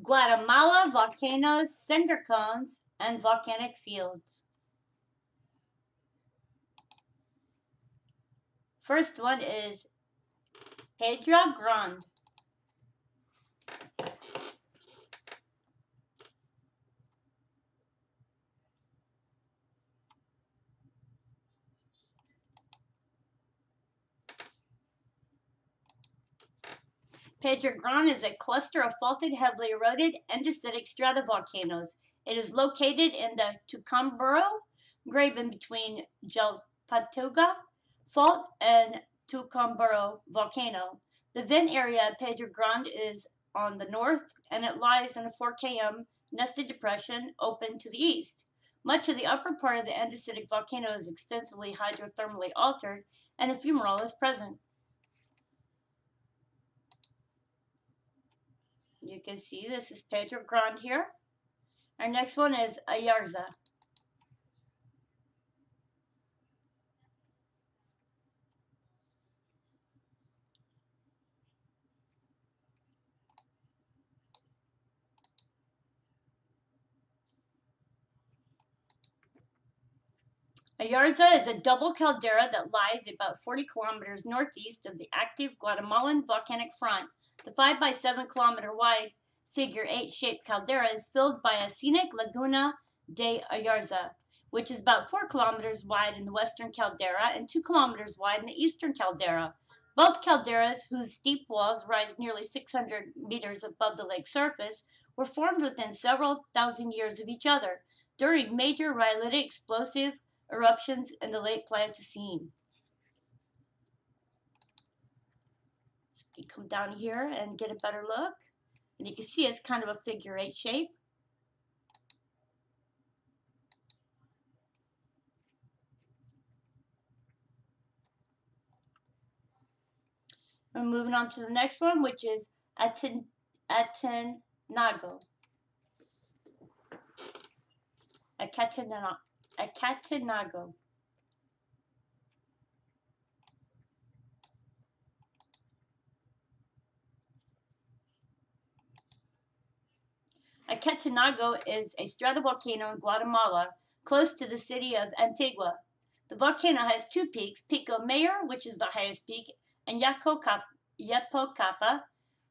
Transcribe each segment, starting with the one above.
Guatemala volcanoes, cinder cones, and volcanic fields. First one is Pedra Grande. Pedra Grande is a cluster of faulted, heavily eroded, andesitic stratovolcanoes. It is located in the Tucumburro graben between Jalpatuga Fault and Tucumburro volcano. The vent area of Pedra Grande is on the north, and it lies in a 4 km nested depression open to the east. Much of the upper part of the andesitic volcano is extensively hydrothermally altered, and a fumarole is present. You can see this is Pedra Grande here. Our next one is Ayarza. Ayarza is a double caldera that lies about 40 kilometers northeast of the active Guatemalan volcanic front. The 5 by 7 kilometer wide figure 8 shaped caldera is filled by a scenic Laguna de Ayarza, which is about 4 kilometers wide in the western caldera and 2 kilometers wide in the eastern caldera. Both calderas, whose steep walls rise nearly 600 meters above the lake surface, were formed within several thousand years of each other during major rhyolitic explosive eruptions in the late Pleistocene. So you can come down here and get a better look. And you can see it's kind of a figure 8 shape. We're moving on to the next one, which is Atenago. Acatenago. Acatenago is a stratovolcano in Guatemala, close to the city of Antigua. The volcano has 2 peaks, Pico Mayor, which is the highest peak, and Yapocapa,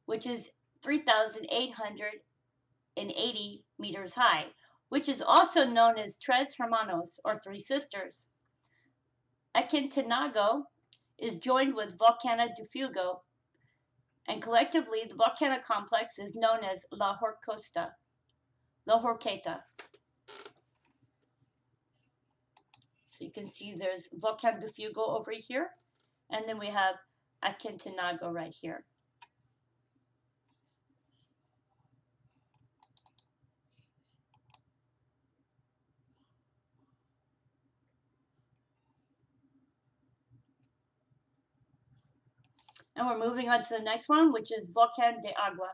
which is 3,880 meters high, which is also known as Tres Hermanos, or Three Sisters. Acatenago is joined with Volcano de Fuego, and collectively the volcano complex is known as La Horqueta. So you can see there's Volcano de Fuego over here, and then we have Acatenago right here. And we're moving on to the next one, which is Volcán de Agua.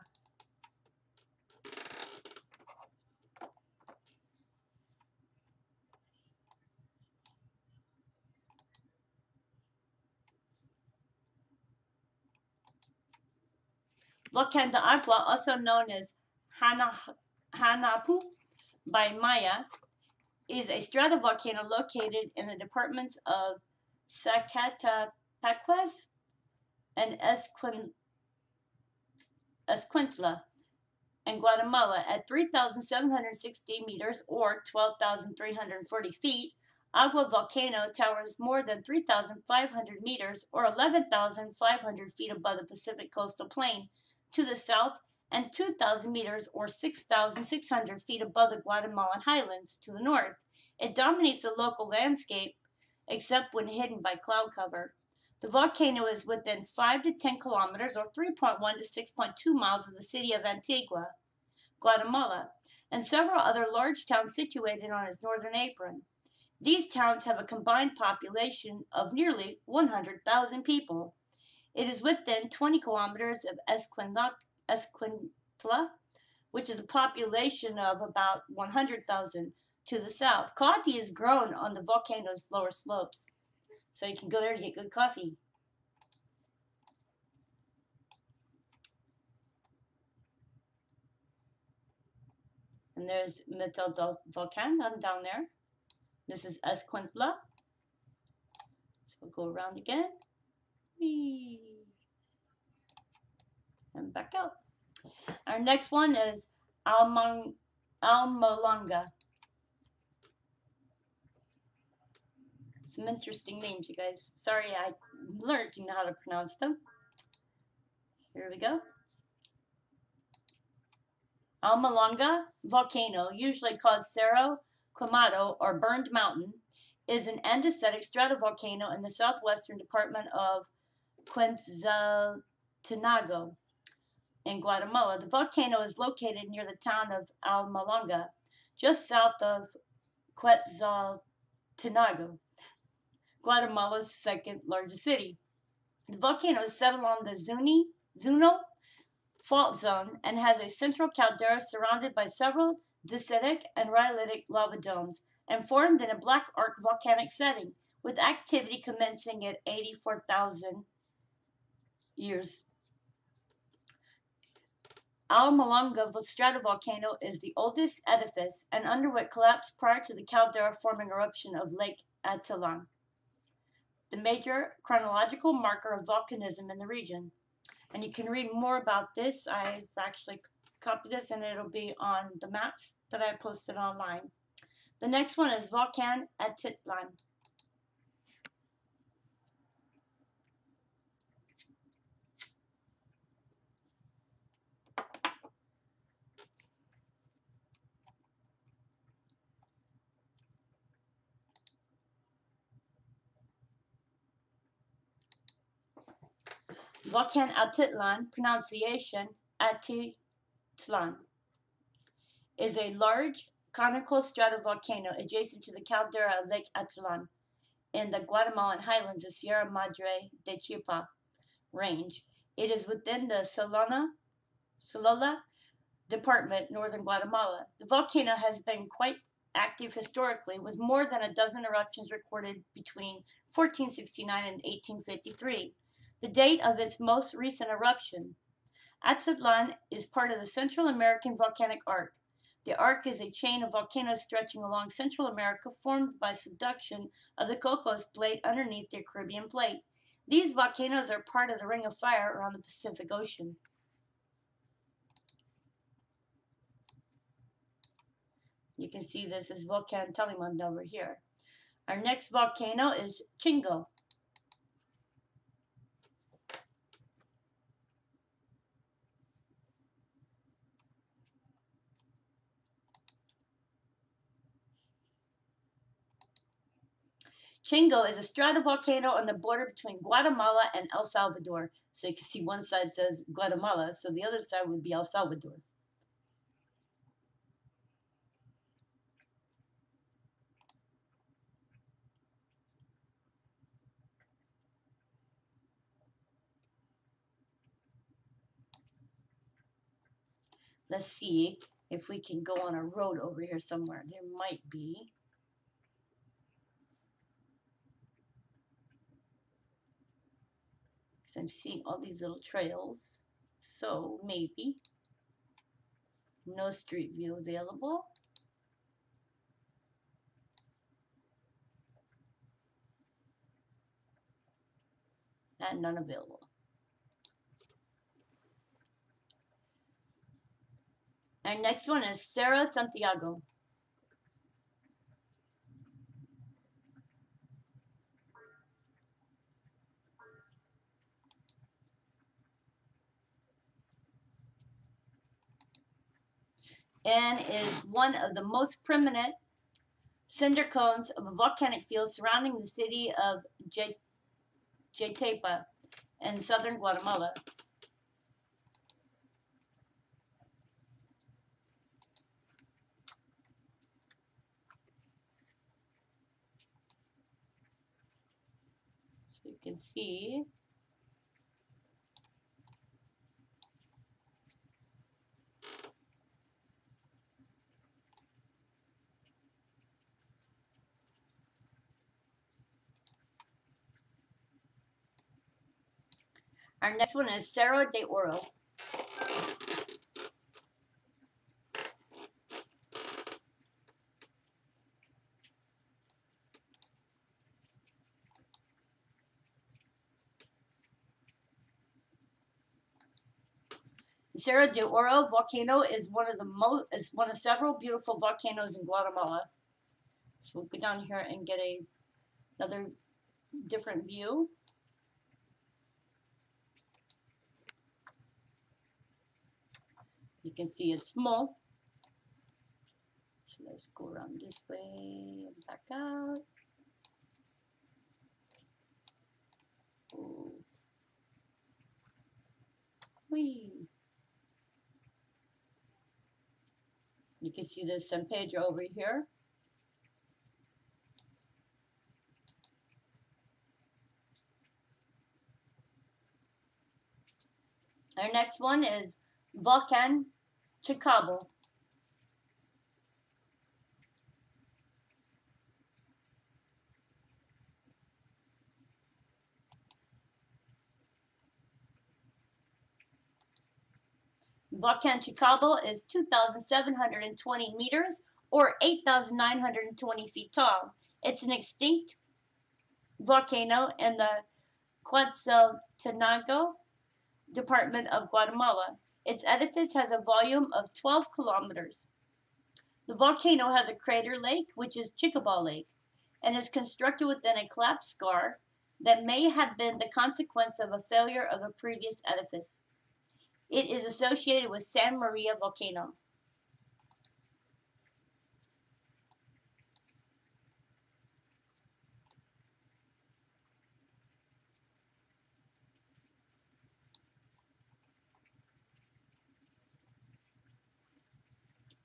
Volcán de Agua, also known as Hanapu by Maya, is a stratovolcano located in the departments of Zacatapeques and Escuintla and Guatemala at 3,760 meters or 12,340 feet. Agua Volcano towers more than 3,500 meters or 11,500 feet above the Pacific coastal plain to the south and 2,000 meters or 6,600 feet above the Guatemalan highlands to the north. It dominates the local landscape except when hidden by cloud cover. The volcano is within 5 to 10 kilometers or 3.1 to 6.2 miles of the city of Antigua, Guatemala, and several other large towns situated on its northern apron. These towns have a combined population of nearly 100,000 people. It is within 20 kilometers of Escuintla, which is a population of about 100,000 to the south. Coffee is grown on the volcano's lower slopes, so you can go there to get good coffee. And there's Untitled Volcano down there. This is Escuintla. So we'll go around again. Whee. And back out. Our next one is Almalanga. Some interesting names, you guys. Sorry, I'm learning how to pronounce them. Here we go. Almalanga Volcano, usually called Cerro Quemado or Burned Mountain, is an andesitic stratovolcano in the southwestern department of Quetzaltenango in Guatemala. The volcano is located near the town of Almalanga, just south of Quetzaltenango, Guatemala's second largest city. The volcano is set along the Zuno fault zone and has a central caldera surrounded by several dacitic and rhyolitic lava domes and formed in a black arc volcanic setting, with activity commencing at 84,000 years. Almalanga stratovolcano is the oldest edifice and underwent collapse prior to the caldera forming eruption of Lake Atitlan, the major chronological marker of volcanism in the region. And you can read more about this. I've actually copied this and it'll be on the maps that I posted online. The next one is Volcanic Atitlan. Volcanic Atitlan, pronunciation Atitlan, is a large conical stratovolcano adjacent to the caldera of Lake Atitlan in the Guatemalan highlands of Sierra Madre de Chiapa range. It is within the Solola department, northern Guatemala. The volcano has been quite active historically, with more than a dozen eruptions recorded between 1469 and 1853, the date of its most recent eruption. Atitlan is part of the Central American volcanic arc. The arc is a chain of volcanoes stretching along Central America, formed by subduction of the Cocos Plate underneath the Caribbean Plate. These volcanoes are part of the Ring of Fire around the Pacific Ocean. You can see this is Volcan Talimand over here. Our next volcano is Jingo. Jingo is a stratovolcano on the border between Guatemala and El Salvador. So you can see one side says Guatemala, so the other side would be El Salvador. Let's see if we can go on a road over here somewhere. There might be. Because I'm seeing all these little trails. So maybe. No street view available. And none available. Our next one is Sara Santiago. And is one of the most prominent cinder cones of a volcanic field surrounding the city of Jaytapa in southern Guatemala. So you can see our next one is Cerro de Oro. Cerro de Oro volcano is one of several beautiful volcanoes in Guatemala. So we'll go down here and get another different view. You can see it's small. So let's go around this way and back out. Ooh. Whee. You can see the San Pedro over here. Our next one is Volcanic. Volcanic is 2,720 meters or 8,920 feet tall. It's an extinct volcano in the Quetzaltenango department of Guatemala. Its edifice has a volume of 12 kilometers. The volcano has a crater lake, which is Chicobal Lake, and is constructed within a collapsed scar that may have been the consequence of a failure of a previous edifice. It is associated with San Maria volcano.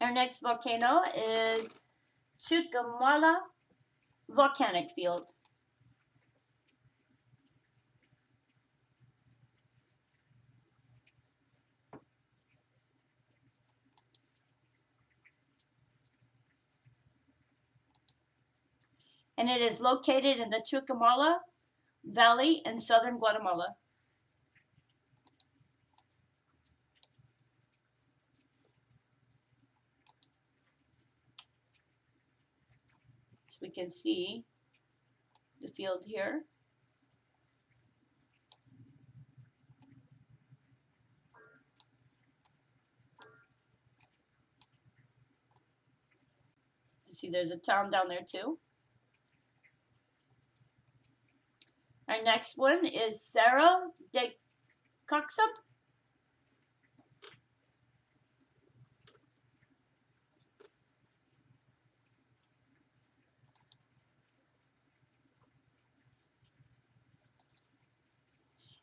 Our next volcano is Chuquemala Volcanic Field. And it is located in the Chuquemala Valley in southern Guatemala. So we can see the field here. You see there's a town down there too. Our next one is Sara Santiago.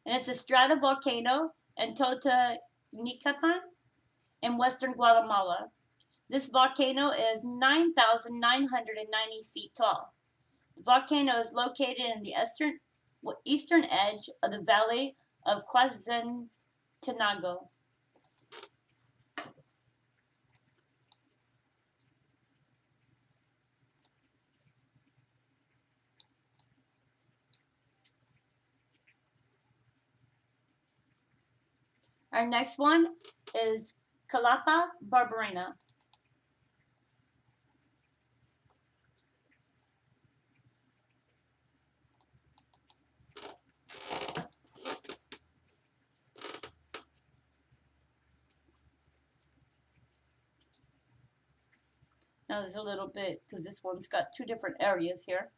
And it's a stratovolcano in Totonicapán in western Guatemala. This volcano is 9,990 feet tall. The volcano is located in the eastern edge of the valley of Quetzaltenango. Our next one is Kelapa Barbarina. Now there's a little bit, because this one's got two different areas here.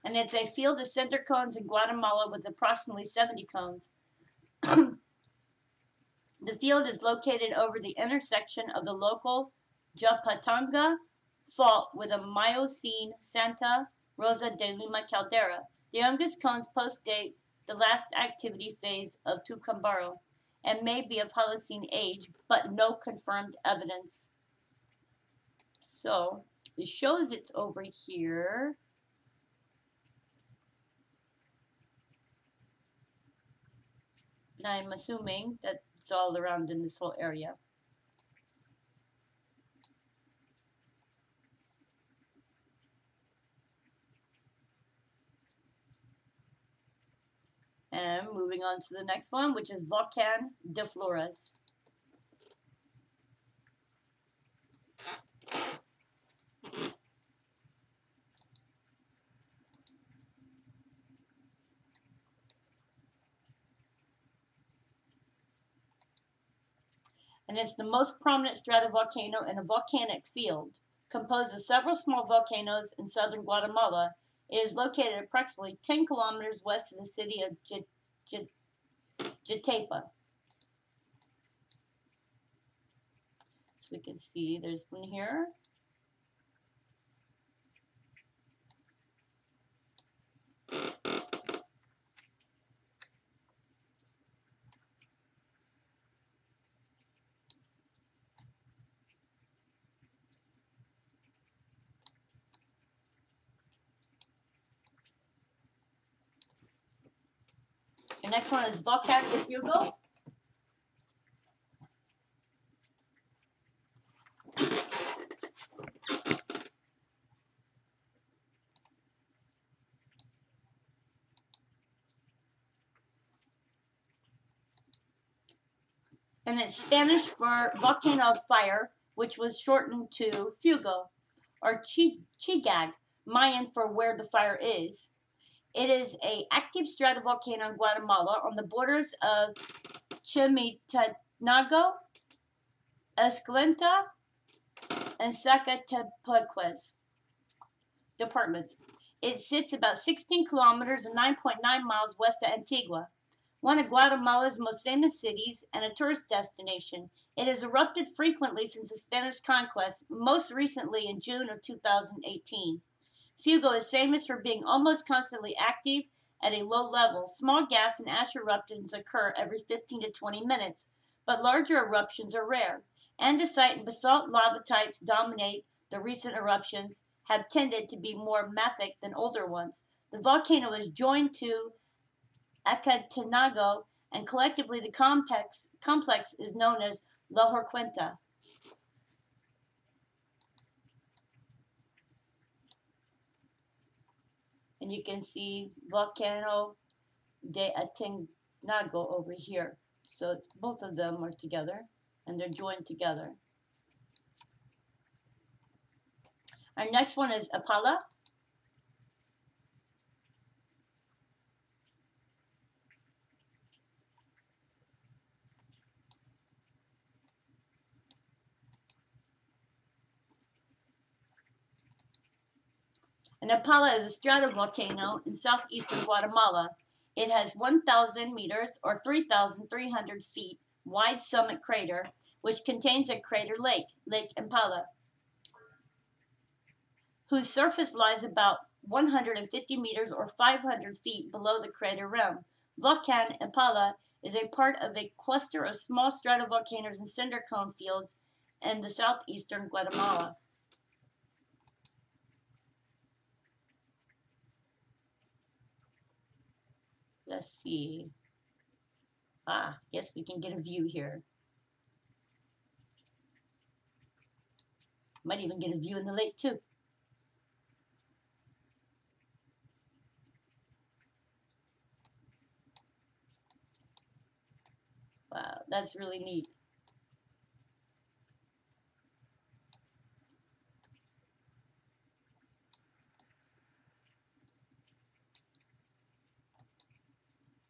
And it's a field of cinder cones in Guatemala with approximately 70 cones. The field is located over the intersection of the local Japatanga fault with a Miocene Santa Rosa de Lima caldera. The youngest cones post-date the last activity phase of Tucumbarro and may be of Holocene age, but no confirmed evidence. So it shows it's over here. But I'm assuming that it's all around in this whole area. And moving on to the next one, which is Volcán de Flores. and it's the most prominent stratovolcano in a volcanic field. Composed of several small volcanoes in southern Guatemala, it is located approximately 10 kilometers west of the city of Jatapa. So we can see there's one here. The next one is Volcanic Fugo. And it's Spanish for volcano of fire, which was shortened to Fugo, or Chigag, Mayan for where the fire is. It is an active stratovolcano in Guatemala on the borders of Chimaltenango, Escalenta, and Zacatepec departments. It sits about 16 kilometers and 9.9 miles west of Antigua, one of Guatemala's most famous cities and a tourist destination. It has erupted frequently since the Spanish conquest, most recently in June of 2018. Fugo is famous for being almost constantly active at a low level. Small gas and ash eruptions occur every 15 to 20 minutes, but larger eruptions are rare. Andesite and basalt lava types dominate. The recent eruptions have tended to be more mafic than older ones. The volcano is joined to Acatenango, and collectively the complex is known as La Horquenta. And you can see Volcano de Atenango over here. So it's both of them are together, and they're joined together. Our next one is Apala. And Apala is a stratovolcano in southeastern Guatemala. It has 1,000 meters or 3,300 feet wide summit crater, which contains a crater lake, Lake Impala, whose surface lies about 150 meters or 500 feet below the crater rim. Volcan Impala is a part of a cluster of small stratovolcanoes and cinder cone fields in the southeastern Guatemala. Let's see. Yes, we can get a view here. Might even get a view in the lake too. Wow, that's really neat.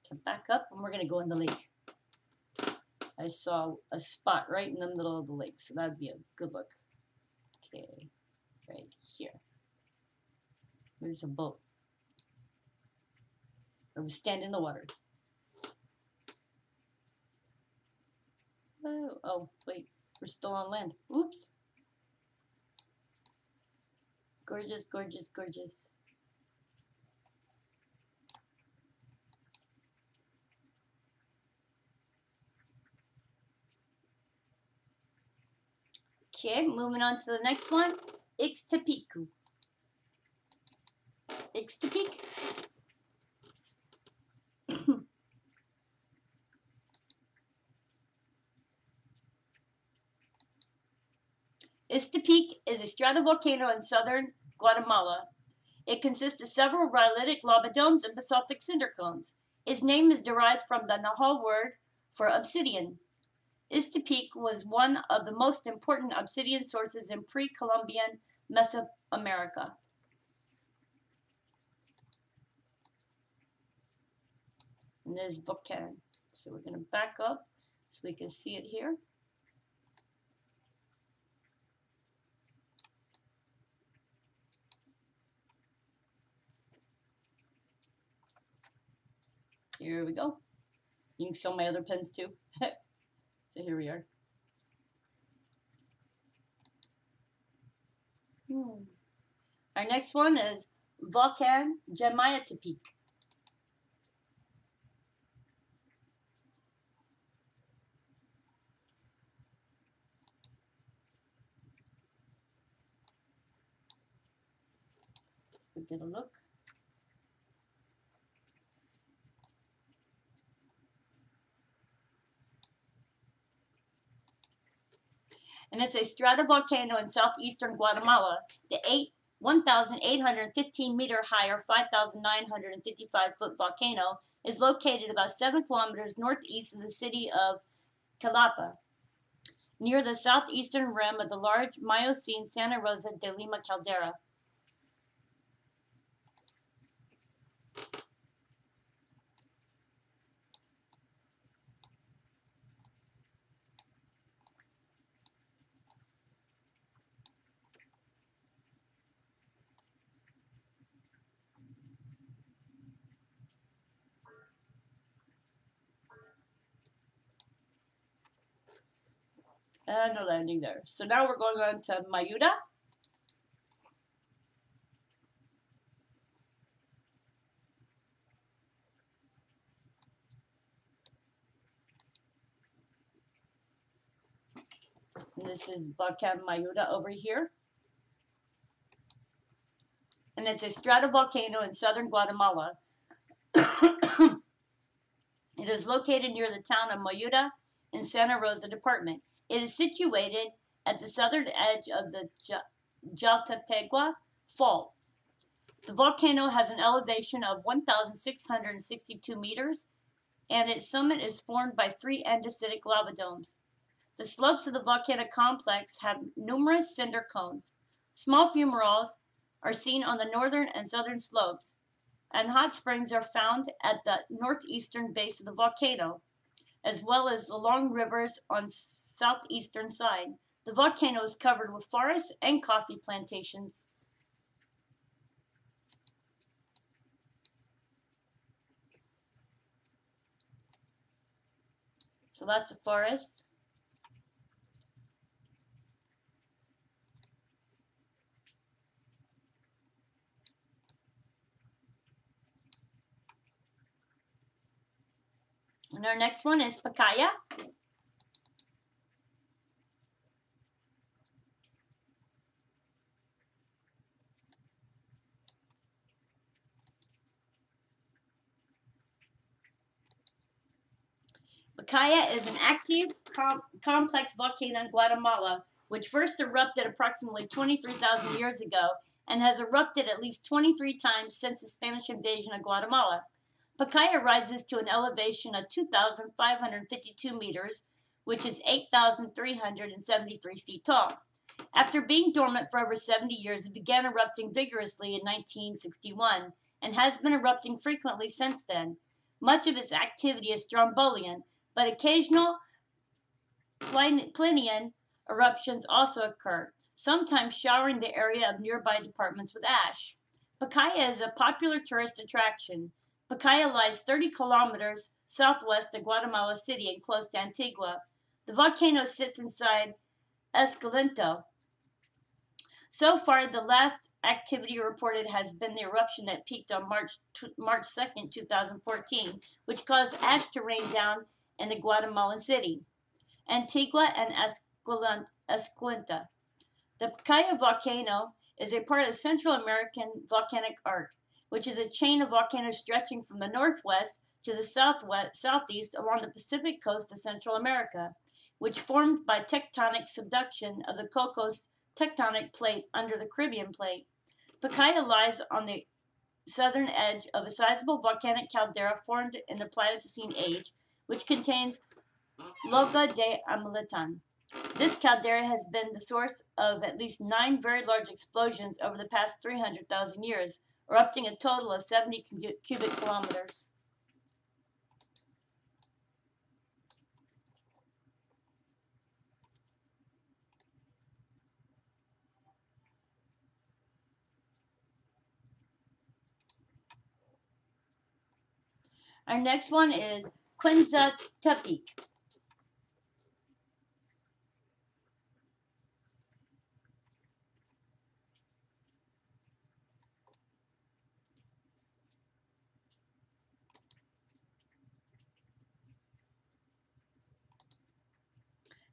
Come back up and we're gonna go in the lake. I saw a spot right in the middle of the lake, so that'd be a good look. Okay, right here. There's a boat. Or we stand in the water. Oh, wait, we're still on land. Oops. Gorgeous, gorgeous, gorgeous. Okay, moving on to the next one. Ixtapicu. Ixtapic. Ixtapic is a stratovolcano in southern Guatemala. It consists of several rhyolitic lava domes and basaltic cinder cones. Its name is derived from the Nahuatl word for obsidian. Ixtapic was one of the most important obsidian sources in pre-Columbian Mesoamerica. And there's Volcan. So we're going to back up so we can see it here. Here we go. You can show my other pens too. So here we are. Our next one is Volcan Jamaiatepec. We'll get a look. And it's a stratovolcano in southeastern Guatemala. The 1,815 meter high or 5,955 foot volcano is located about 7 kilometers northeast of the city of Kelapa, near the southeastern rim of the large Miocene Santa Rosa de Lima caldera. And no landing there. So now we're going on to Mayuda. And this is Volcan Mayuda over here. And it's a stratovolcano in southern Guatemala. It is located near the town of Mayuda in Santa Rosa Department. It is situated at the southern edge of the Jaltepegua Fault. The volcano has an elevation of 1,662 meters, and its summit is formed by 3 andesitic lava domes. The slopes of the volcanic complex have numerous cinder cones. Small fumaroles are seen on the northern and southern slopes, and hot springs are found at the northeastern base of the volcano, as well as along rivers on southeastern side. The volcano is covered with forests and coffee plantations. So that's a forest. And our next one is Kyah. Kyah is an active, complex volcano in Guatemala, which first erupted approximately 23,000 years ago and has erupted at least 23 times since the Spanish invasion of Guatemala. Kyah rises to an elevation of 2,552 meters, which is 8,373 feet tall. After being dormant for over 70 years, it began erupting vigorously in 1961 and has been erupting frequently since then. Much of its activity is strombolian, but occasional plinian eruptions also occur, sometimes showering the area of nearby departments with ash. Kyah is a popular tourist attraction. Kyah lies 30 kilometers southwest of Guatemala City and close to Antigua. The volcano sits inside Escalento. So far, the last activity reported has been the eruption that peaked on March 2nd, 2014, which caused ash to rain down in the Guatemalan city, Antigua and Escalenta. The Kyah volcano is a part of the Central American Volcanic Arc, which is a chain of volcanoes stretching from the northwest to the southeast along the Pacific coast of Central America, which formed by tectonic subduction of the Cocos tectonic plate under the Caribbean plate. Kyah lies on the southern edge of a sizable volcanic caldera formed in the Pleistocene age, which contains Loga de Amalitan. This caldera has been the source of at least 9 very large explosions over the past 300,000 years, erupting a total of 70 cubic kilometers. Our next one is Quinzatepec.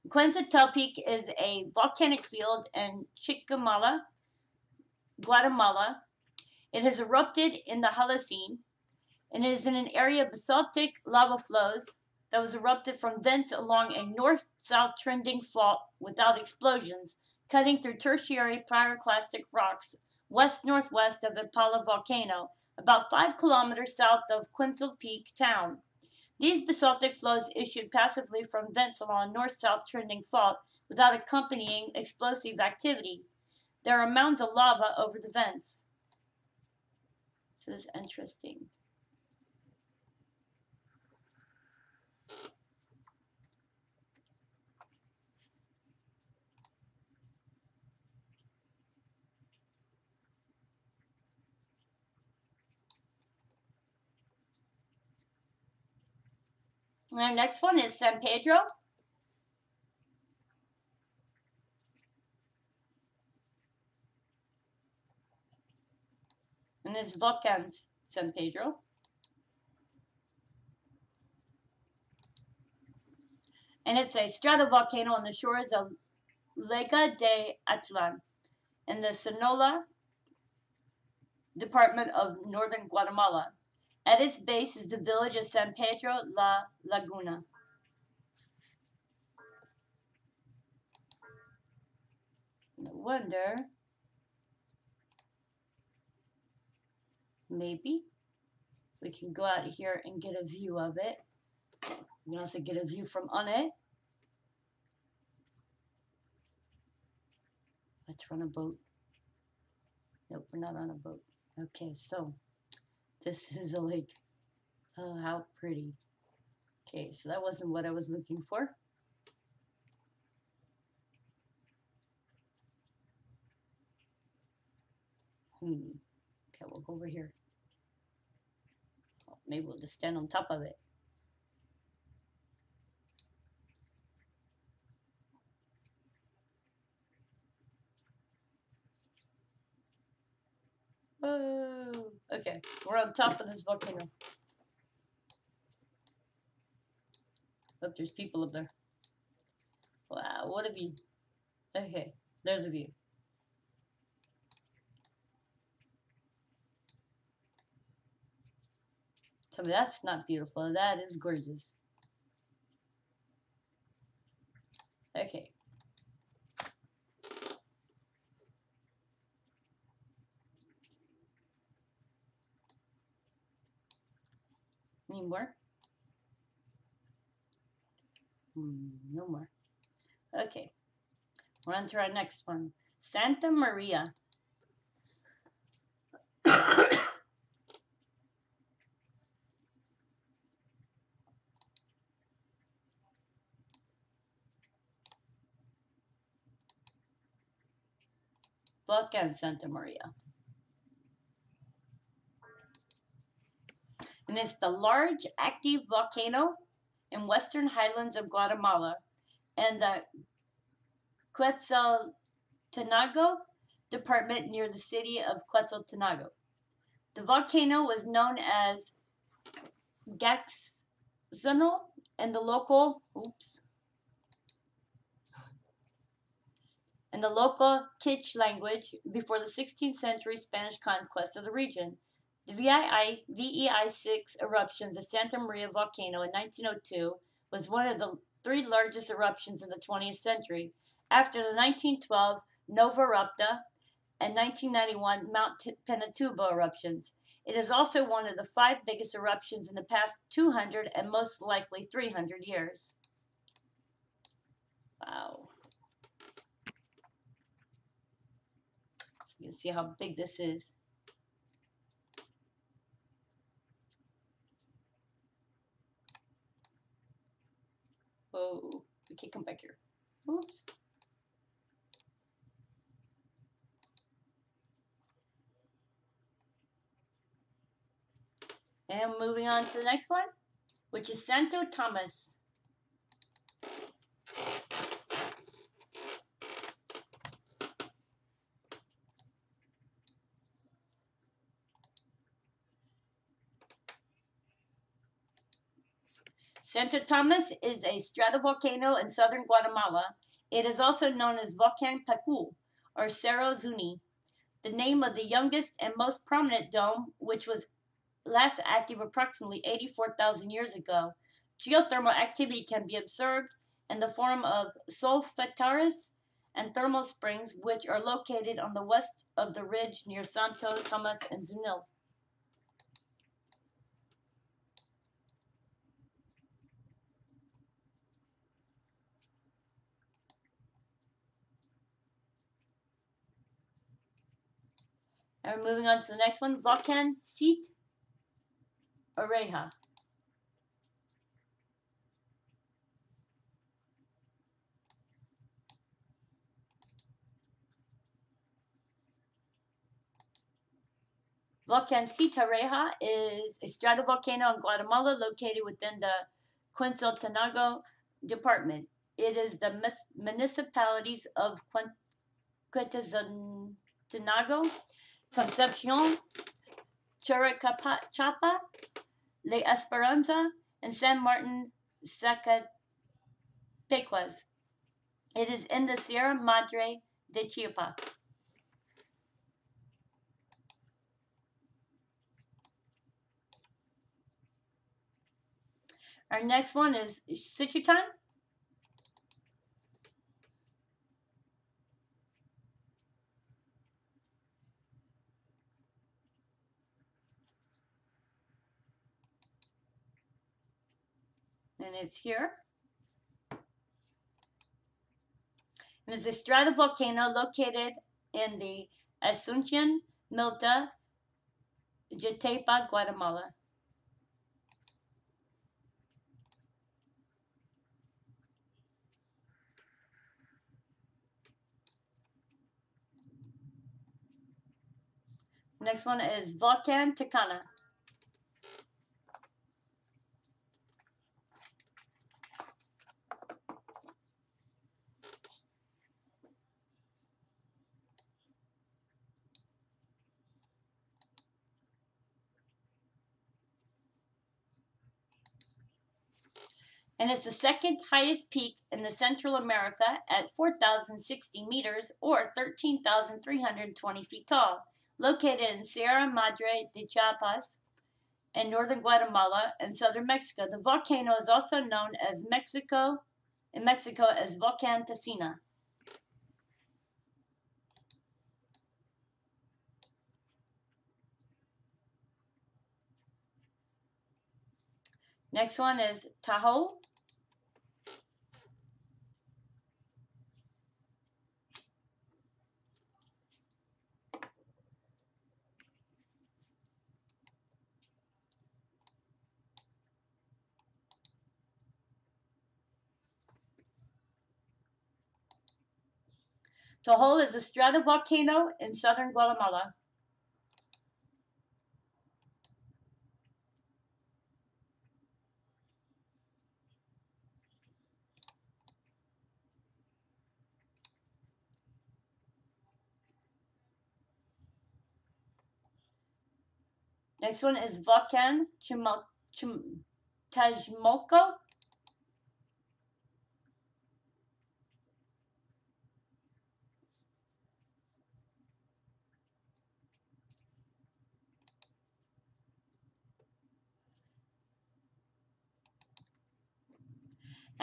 Quinzatepec is a volcanic field in Chicamala, Guatemala. It has erupted in the Holocene and is in an area of basaltic lava flows that was erupted from vents along a north-south trending fault without explosions, cutting through tertiary pyroclastic rocks west-northwest of Impala Volcano, about 5 kilometers south of Quinzatepec town. These basaltic flows issued passively from vents along a north-south trending fault without accompanying explosive activity. There are mounds of lava over the vents. So this is interesting. And our next one is San Pedro. And this volcano, San Pedro. And it's a stratovolcano on the shores of Lega de Atlan in the Sonora department of northern Guatemala. At its base is the village of San Pedro La Laguna. No wonder. Maybe we can go out here and get a view of it. You can also get a view from on it. Let's run a boat. Nope, we're not on a boat. Okay, so this is a lake. Oh, how pretty. Okay, so that wasn't what I was looking for. Okay, we'll go over here. Oh, maybe we'll just stand on top of it. Oh, okay, we're on top of this volcano. Oh, there's people up there. Wow, what a view. Okay, there's a view. Tell me that's not beautiful. That is gorgeous. Okay. Any more? No more. Okay. We're on to our next one. Santa Maria. Volcano Santa Maria. And it's the large active volcano in western highlands of Guatemala and the Quetzaltenango department near the city of Quetzaltenango. The volcano was known as Gaxanol in the local Kitch language before the 16th century Spanish conquest of the region. The VEI-6 eruptions of Santa Maria volcano in 1902 was one of the 3 largest eruptions in the 20th century, after the 1912 Nova Erupta and 1991 Mount Pinatubo eruptions. It is also one of the 5 biggest eruptions in the past 200 and most likely 300 years. Wow. You can see how big this is. Oh, okay, come back here. Oops. And moving on to the next one, which is Santo Tomas. Santo Tomas is a stratovolcano in southern Guatemala. It is also known as Volcan Pacul or Cerro Zuni, the name of the youngest and most prominent dome, which was last active approximately 84,000 years ago. Geothermal activity can be observed in the form of solfataras and thermal springs, which are located on the west of the ridge near Santo Tomas and Zunil. And we're moving on to the next one, Volcan Seat Oreja. Volcan Citarreja is a stratovolcano in Guatemala located within the Quetzaltenango department. It is the municipalities of Quetzaltenango, Concepcion, Chapa, La Esperanza, and San Martin Zacatepequas. It is in the Sierra Madre de Chiapa. Our next one is Sichuan. And it's here. And it's a stratovolcano located in the Asuncion Milta, Jatapa, Guatemala. Next one is Volcan Tacana. And it's the second highest peak in the Central America at 4,060 meters or 13,320 feet tall, located in Sierra Madre de Chiapas in northern Guatemala and southern Mexico. The volcano is also known as Mexico as Volcan Tacina. Next one is Tahoe. Tahoe is a stratovolcano in southern Guatemala. Next one is Volcan Tajmolco.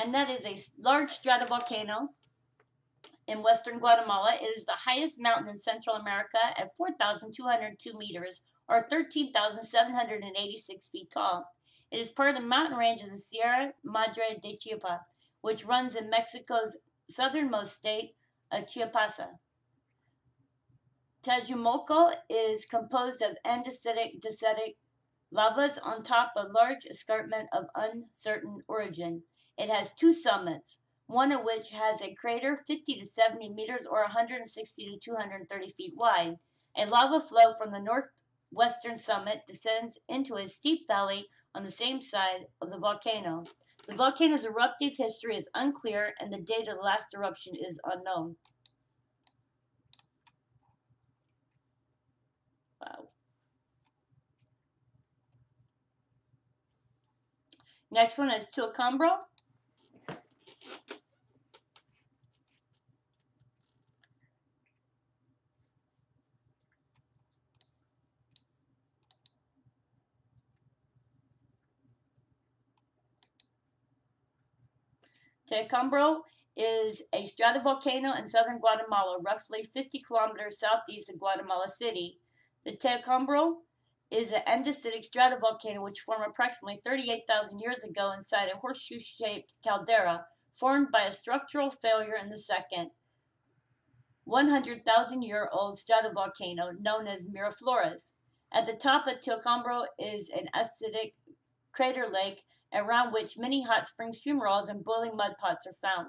And that is a large stratovolcano in western Guatemala. It is the highest mountain in Central America at 4,202 meters or 13,786 feet tall. It is part of the mountain range of the Sierra Madre de Chiapa, which runs in Mexico's southernmost state of Chiapas. Tajumulco is composed of andesitic lavas on top of a large escarpment of uncertain origin. It has two summits, one of which has a crater 50 to 70 meters or 160 to 230 feet wide. A lava flow from the western summit descends into a steep valley on the same side of the volcano. The volcano's eruptive history is unclear, and the date of the last eruption is unknown. Wow. Next one is Tuacambro. Tuacambro is a stratovolcano in southern Guatemala, roughly 50 kilometers southeast of Guatemala City. The Tuacambro is an andesitic stratovolcano which formed approximately 38,000 years ago inside a horseshoe-shaped caldera formed by a structural failure in the second 100,000-year-old stratovolcano known as Miraflores. At the top of Tuacambro is an acidic crater lake around which many hot springs, fumaroles, and boiling mud pots are found.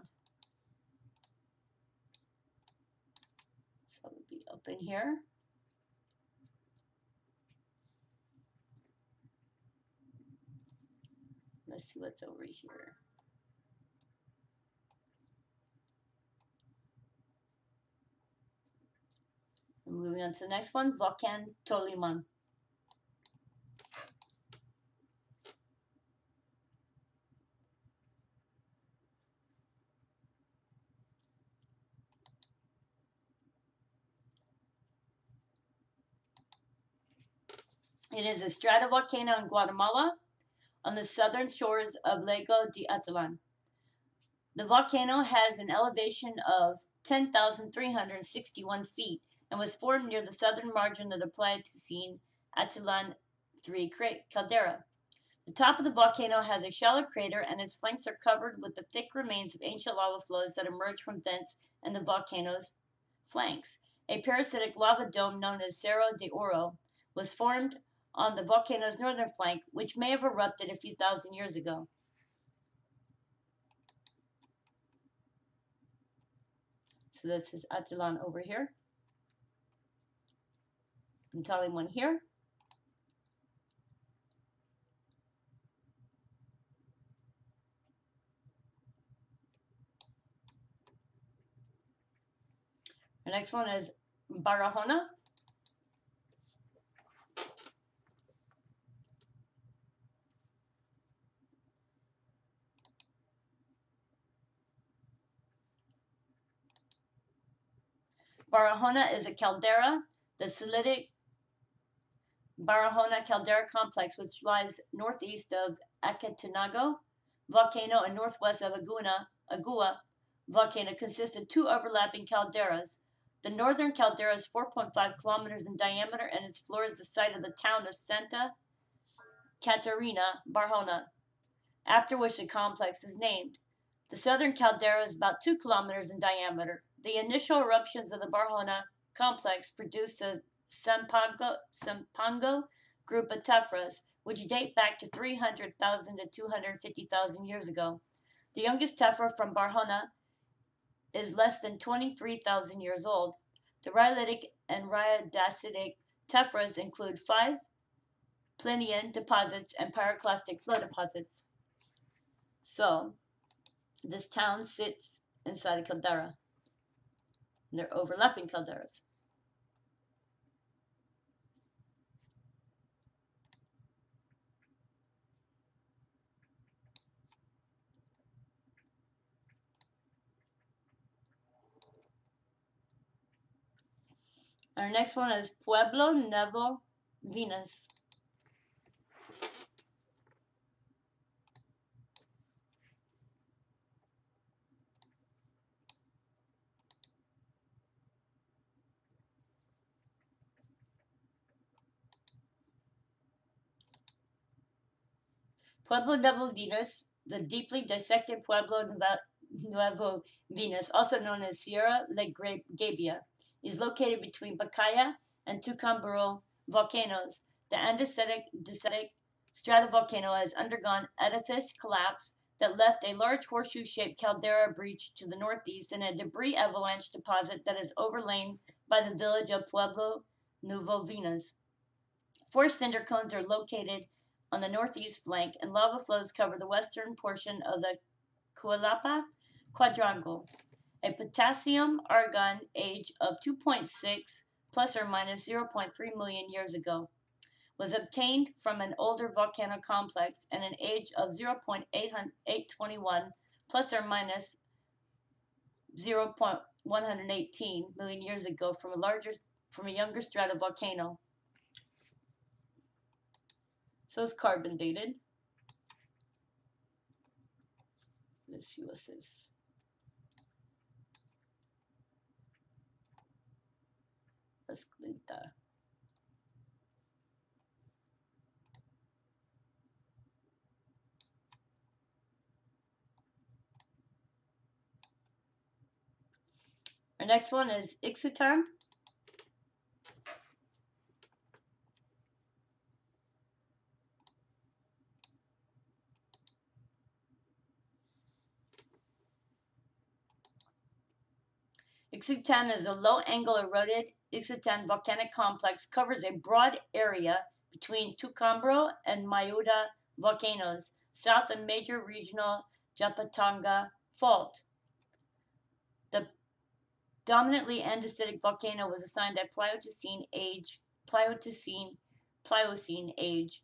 So we'll be up in here. Let's see what's over here. We're moving on to the next one, Volcan Toliman. It is a stratovolcano in Guatemala on the southern shores of Lago de Atitlán. The volcano has an elevation of 10,361 feet and was formed near the southern margin of the Pleistocene Atitlán III caldera. The top of the volcano has a shallow crater, and its flanks are covered with the thick remains of ancient lava flows that emerged from vents in the volcano's flanks. A parasitic lava dome known as Cerro de Oro was formed on the volcano's northern flank, which may have erupted a few thousand years ago. So this is Atitlán over here. I'm telling one here. The next one is Barahona. Barahona is a caldera, the silitic Barahona caldera complex, which lies northeast of Acatenango volcano and northwest of Agua volcano, consists of two overlapping calderas. The northern caldera is 4.5 kilometers in diameter, and its floor is the site of the town of Santa Catarina Barahona, after which the complex is named. The southern caldera is about 2 kilometers in diameter. The initial eruptions of the Barahona complex produced a Sampango group of tephras, which date back to 300,000 to 250,000 years ago. The youngest tephra from Barahona is less than 23,000 years old. The rhyolitic and rhyodacite tephras include 5 Plinian deposits and pyroclastic flow deposits. So, this town sits inside a caldera. And they're overlapping calderas. Our next one is Pueblo Nuevo Venus. Pueblo Nuevo Venus, the deeply dissected Pueblo Nuevo Venus, also known as Sierra La Gabia, is located between Kyah and Tuacambro volcanoes. The andesitic stratovolcano has undergone edifice collapse that left a large horseshoe-shaped caldera breach to the northeast and a debris avalanche deposit that is overlain by the village of Pueblo Nuevo Venus. 4 cinder cones are located on the northeast flank, and lava flows cover the western portion of the Kyalapa quadrangle. A potassium argon age of 2.6 plus or minus 0.3 million years ago was obtained from an older volcano complex, and an age of 0.821 plus or minus 0.118 million years ago from a younger stratovolcano. So it's carbon dated. Let's see what this. Let's click that. Our next one is Ixutan. Ixutan is a low-angle eroded Ixutan volcanic complex, covers a broad area between Tucambro and Mayuda volcanoes, south of major regional Japatanga Fault. The dominantly andesitic volcano was assigned a Pliocene age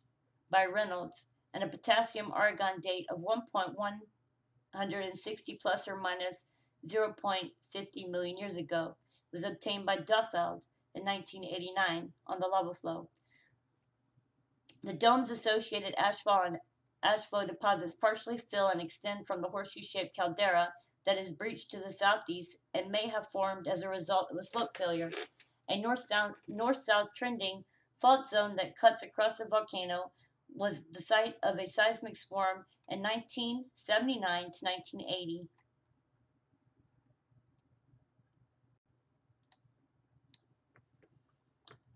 by Reynolds, and a potassium argon date of 1.160 plus or minus 0.50 million years ago. It was obtained by Duffeld in 1989 on the lava flow. The domes associated ashfall and ashflow deposits partially fill and extend from the horseshoe-shaped caldera that is breached to the southeast and may have formed as a result of a slope failure. A north-south trending fault zone that cuts across the volcano was the site of a seismic swarm in 1979 to 1980.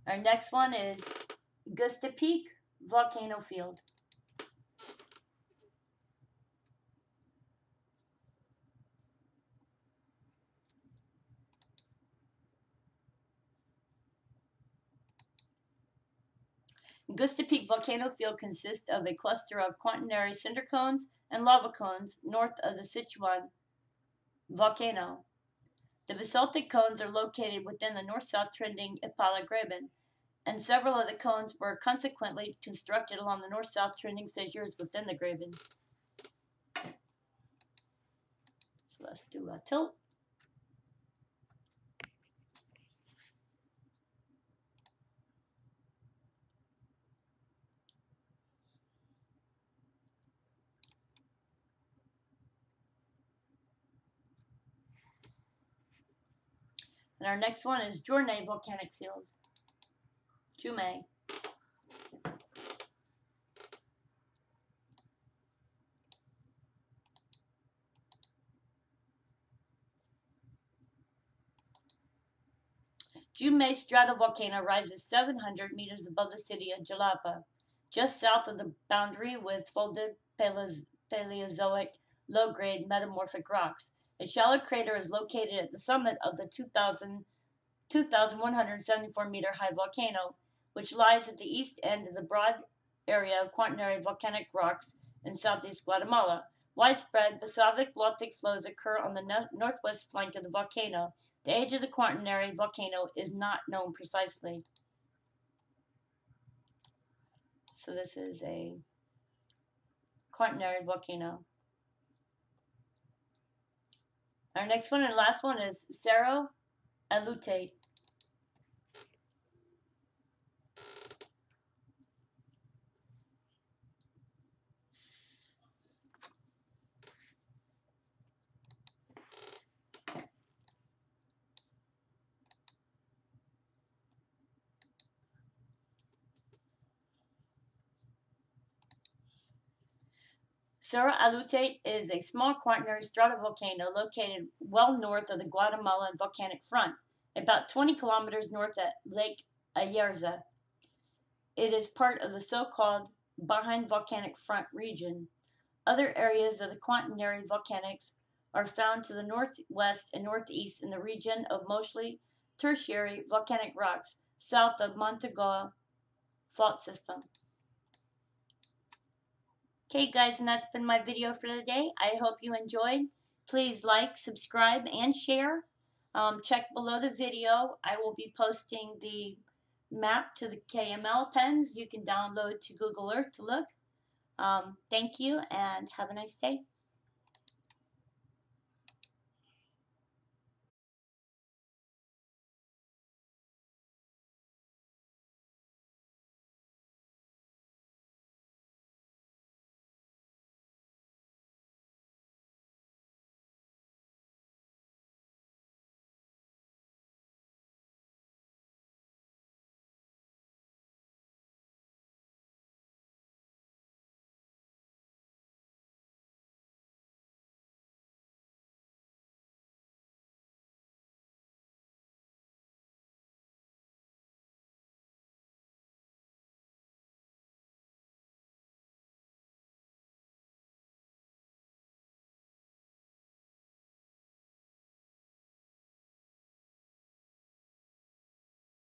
Our next one is Gusta Peak Volcano Field. Gusta Peak Volcano Field consists of a cluster of quaternary cinder cones and lava cones north of the Sichuan volcano. The basaltic cones are located within the north-south trending Ipala Graben, and several of the cones were consequently constructed along the north-south trending fissures within the graben. So let's do a tilt. And our next one is Jorne Volcanic Field. Jume. Jume stratovolcano rises 700 meters above the city of Jalapa, just south of the boundary with folded Paleozoic low-grade metamorphic rocks. A shallow crater is located at the summit of the 2,174-meter high volcano, which lies at the east end of the broad area of quaternary volcanic rocks in southeast Guatemala. Widespread basaltic volcanic flows occur on the northwest flank of the volcano. The age of the quaternary volcano is not known precisely. So this is a quaternary volcano. Our next one and last one is Sara Santiago. Sara Santiago is a small quaternary stratovolcano located well north of the Guatemalan volcanic front, about 20 kilometers north at Lake Ayerza. It is part of the so-called Behind Volcanic Front region. Other areas of the quaternary volcanics are found to the northwest and northeast in the region of mostly tertiary volcanic rocks, south of Montego fault system. Okay guys, and that's been my video for today. I hope you enjoyed. Please like, subscribe, and share. Check below the video. I will be posting the map to the KML pens you can download to Google Earth to look. Thank you and have a nice day.